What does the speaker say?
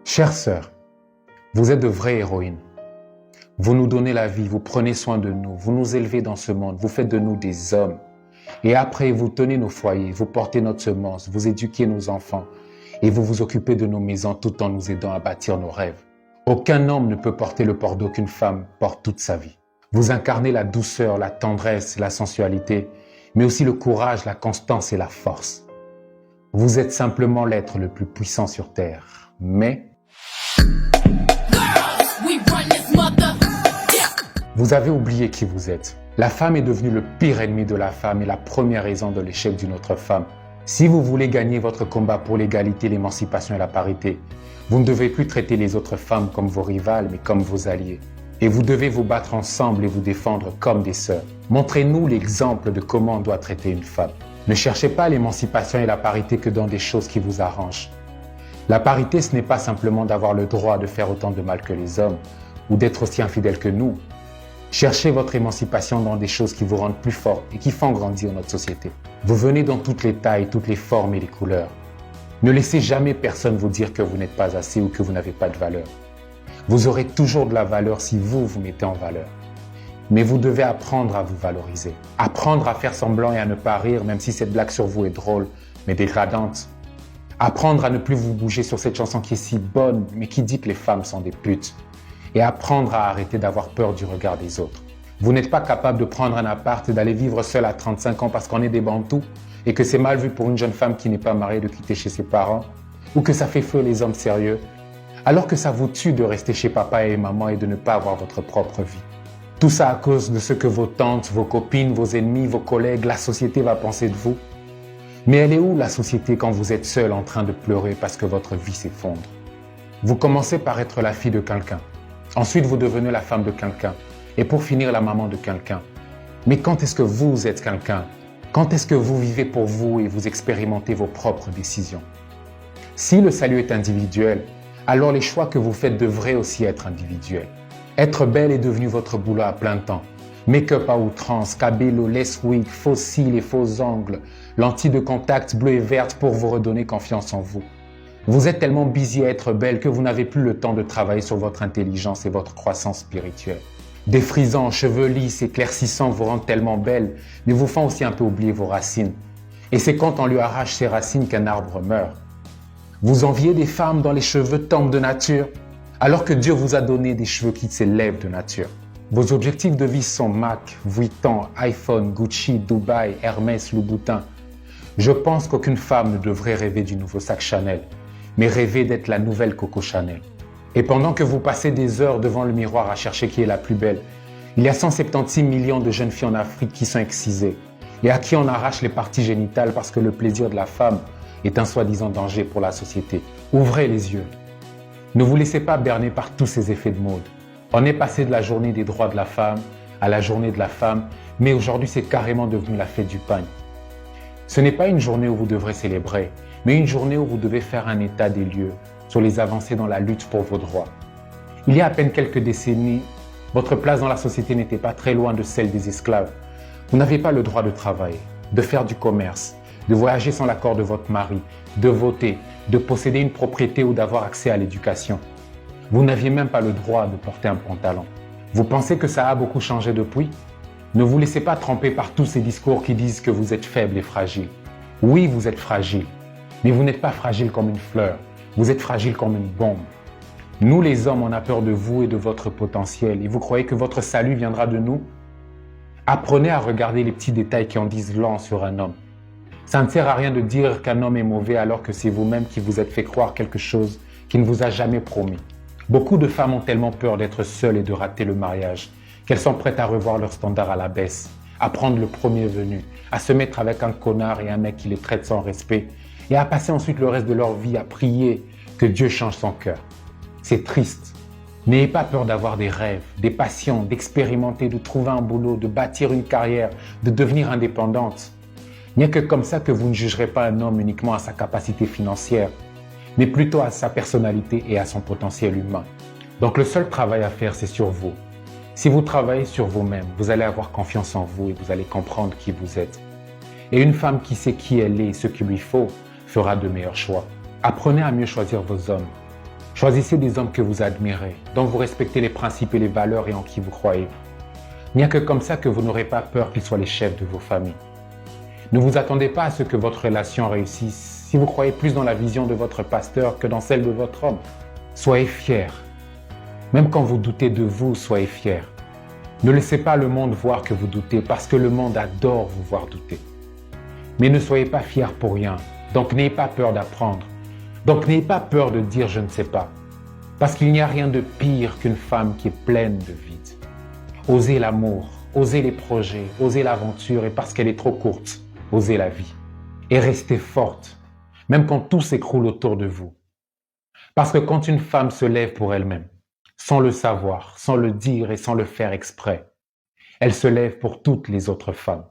Chères sœurs, vous êtes de vraies héroïnes. Vous nous donnez la vie, vous prenez soin de nous, vous nous élevez dans ce monde, vous faites de nous des hommes. Et après, vous tenez nos foyers, vous portez notre semence, vous éduquez nos enfants et vous vous occupez de nos maisons tout en nous aidant à bâtir nos rêves. Aucun homme ne peut porter le fardeau qu'une femme porte toute sa vie. Vous incarnez la douceur, la tendresse, la sensualité, mais aussi le courage, la constance et la force. Vous êtes simplement l'être le plus puissant sur Terre, mais vous avez oublié qui vous êtes. La femme est devenue le pire ennemi de la femme et la première raison de l'échec d'une autre femme. Si vous voulez gagner votre combat pour l'égalité, l'émancipation et la parité, vous ne devez plus traiter les autres femmes comme vos rivales, mais comme vos alliés. Et vous devez vous battre ensemble et vous défendre comme des sœurs. Montrez-nous l'exemple de comment on doit traiter une femme. Ne cherchez pas l'émancipation et la parité que dans des choses qui vous arrangent. La parité, ce n'est pas simplement d'avoir le droit de faire autant de mal que les hommes ou d'être aussi infidèle que nous. Cherchez votre émancipation dans des choses qui vous rendent plus fort et qui font grandir notre société. Vous venez dans toutes les tailles, toutes les formes et les couleurs. Ne laissez jamais personne vous dire que vous n'êtes pas assez ou que vous n'avez pas de valeur. Vous aurez toujours de la valeur si vous vous mettez en valeur. Mais vous devez apprendre à vous valoriser. Apprendre à faire semblant et à ne pas rire, même si cette blague sur vous est drôle, mais dégradante. Apprendre à ne plus vous bouger sur cette chanson qui est si bonne, mais qui dit que les femmes sont des putes. Et apprendre à arrêter d'avoir peur du regard des autres. Vous n'êtes pas capable de prendre un appart et d'aller vivre seul à 35 ans parce qu'on est des bantous et que c'est mal vu pour une jeune femme qui n'est pas mariée de quitter chez ses parents ou que ça fait feu les hommes sérieux, alors que ça vous tue de rester chez papa et maman et de ne pas avoir votre propre vie. Tout ça à cause de ce que vos tantes, vos copines, vos ennemis, vos collègues, la société va penser de vous. Mais elle est où la société quand vous êtes seul en train de pleurer parce que votre vie s'effondre? Vous commencez par être la fille de quelqu'un. Ensuite, vous devenez la femme de quelqu'un. Et pour finir, la maman de quelqu'un. Mais quand est-ce que vous êtes quelqu'un? Quand est-ce que vous vivez pour vous et vous expérimentez vos propres décisions? Si le salut est individuel, alors les choix que vous faites devraient aussi être individuels. Être belle est devenu votre boulot à plein temps. Make-up à outrance, cabello, lace wig, faux cils et faux ongles, lentilles de contact bleues et vertes pour vous redonner confiance en vous. Vous êtes tellement busy à être belle que vous n'avez plus le temps de travailler sur votre intelligence et votre croissance spirituelle. Des frisants, cheveux lisses, éclaircissants vous rendent tellement belle, mais vous font aussi un peu oublier vos racines. Et c'est quand on lui arrache ses racines qu'un arbre meurt. Vous enviez des femmes dont les cheveux tombent de nature, alors que Dieu vous a donné des cheveux qui s'élèvent de nature. Vos objectifs de vie sont Mac, Vuitton, iPhone, Gucci, Dubaï, Hermès, Louboutin. Je pense qu'aucune femme ne devrait rêver du nouveau sac Chanel, mais rêver d'être la nouvelle Coco Chanel. Et pendant que vous passez des heures devant le miroir à chercher qui est la plus belle, il y a 176 millions de jeunes filles en Afrique qui sont excisées et à qui on arrache les parties génitales parce que le plaisir de la femme est un soi-disant danger pour la société. Ouvrez les yeux. Ne vous laissez pas berner par tous ces effets de mode. On est passé de la journée des droits de la femme à la journée de la femme, mais aujourd'hui c'est carrément devenu la fête du pain. Ce n'est pas une journée où vous devrez célébrer, mais une journée où vous devez faire un état des lieux sur les avancées dans la lutte pour vos droits. Il y a à peine quelques décennies, votre place dans la société n'était pas très loin de celle des esclaves. Vous n'avez pas le droit de travailler, de faire du commerce, de voyager sans l'accord de votre mari, de voter, de posséder une propriété ou d'avoir accès à l'éducation. Vous n'aviez même pas le droit de porter un pantalon. Vous pensez que ça a beaucoup changé depuis? Ne vous laissez pas tromper par tous ces discours qui disent que vous êtes faible et fragile. Oui, vous êtes fragile, mais vous n'êtes pas fragile comme une fleur. Vous êtes fragile comme une bombe. Nous, les hommes, on a peur de vous et de votre potentiel. Et vous croyez que votre salut viendra de nous? Apprenez à regarder les petits détails qui en disent long sur un homme. Ça ne sert à rien de dire qu'un homme est mauvais alors que c'est vous-même qui vous êtes fait croire quelque chose qu'il ne vous a jamais promis. Beaucoup de femmes ont tellement peur d'être seules et de rater le mariage qu'elles sont prêtes à revoir leurs standards à la baisse, à prendre le premier venu, à se mettre avec un connard et un mec qui les traite sans respect et à passer ensuite le reste de leur vie à prier que Dieu change son cœur. C'est triste. N'ayez pas peur d'avoir des rêves, des passions, d'expérimenter, de trouver un boulot, de bâtir une carrière, de devenir indépendante. Il n'y a que comme ça que vous ne jugerez pas un homme uniquement à sa capacité financière, mais plutôt à sa personnalité et à son potentiel humain. Donc le seul travail à faire, c'est sur vous. Si vous travaillez sur vous-même, vous allez avoir confiance en vous et vous allez comprendre qui vous êtes. Et une femme qui sait qui elle est et ce qu'il lui faut fera de meilleurs choix. Apprenez à mieux choisir vos hommes. Choisissez des hommes que vous admirez, dont vous respectez les principes et les valeurs et en qui vous croyez. Il n'y a que comme ça que vous n'aurez pas peur qu'ils soient les chefs de vos familles. Ne vous attendez pas à ce que votre relation réussisse si vous croyez plus dans la vision de votre pasteur que dans celle de votre homme. Soyez fiers. Même quand vous doutez de vous, soyez fiers. Ne laissez pas le monde voir que vous doutez parce que le monde adore vous voir douter. Mais ne soyez pas fiers pour rien, donc n'ayez pas peur d'apprendre. Donc n'ayez pas peur de dire je ne sais pas. Parce qu'il n'y a rien de pire qu'une femme qui est pleine de vide. Osez l'amour, osez les projets, osez l'aventure et parce qu'elle est trop courte, osez la vie. Et restez forte, même quand tout s'écroule autour de vous. Parce que quand une femme se lève pour elle-même, sans le savoir, sans le dire et sans le faire exprès, elle se lève pour toutes les autres femmes.